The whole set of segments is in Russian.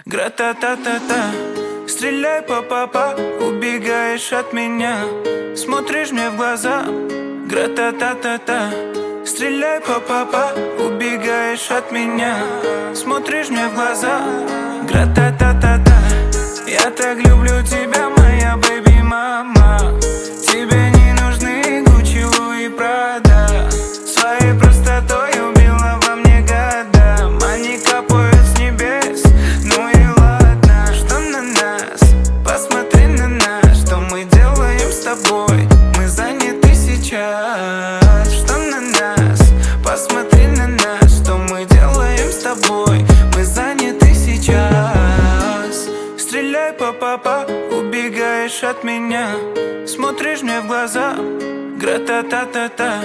Гра-та-та-та-та, стреляй па-па-па, убегаешь от меня, смотришь мне в глаза. Гра-та-та-та-та, стреляй па-па-па, убегаешь от меня, смотришь мне в глаза. Гра-та-та-та-та, я так люблю тебя, моя бэби-мама. Тебе не нужны Гуччи, Луи, Прада. Своей простотой убила во мне года. Они капают с небес, ну и ладно. Что на нас? Посмотри на нас. Что мы делаем с тобой? Мы заняты сейчас. Что на нас? Посмотри на нас. Что мы делаем с тобой? Мы заняты сейчас. Стреляй па-па-па, убегаешь от меня, смотришь мне в глаза. Гра-та-та-та-та,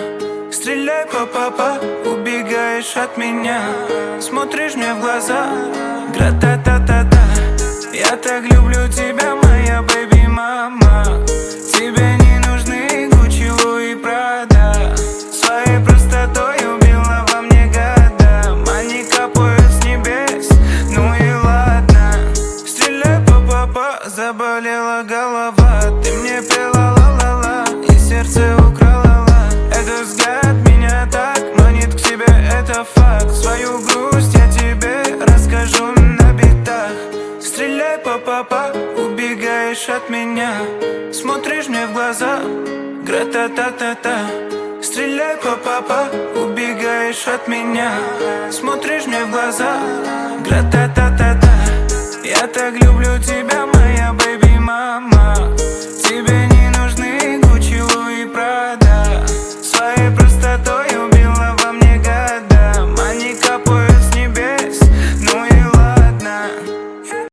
стреляй па-па-па, убегаешь от меня, смотришь мне в глаза. Гра-та-та-та-та, я так люблю тебя, моя бэби-мама. Тебе не нужны Гуччи, Луи, Прада. Своей простотой убила во мне года. Они капают с небес, ну и ладно. Стреляй па-па-па, заболела голова. Ты мне пела ла-ла-ла и сердце украла. Этот взгляд меня так манит к тебе, это факт. Свою грусть я тебе расскажу на битах. Стреляй па-па-па, убегаешь от меня, смотришь мне в глаза. Гра-та-та-та-та, стреляй па-па-па, убегаешь от меня, смотришь мне в глаза. Гра-та-та-та-та.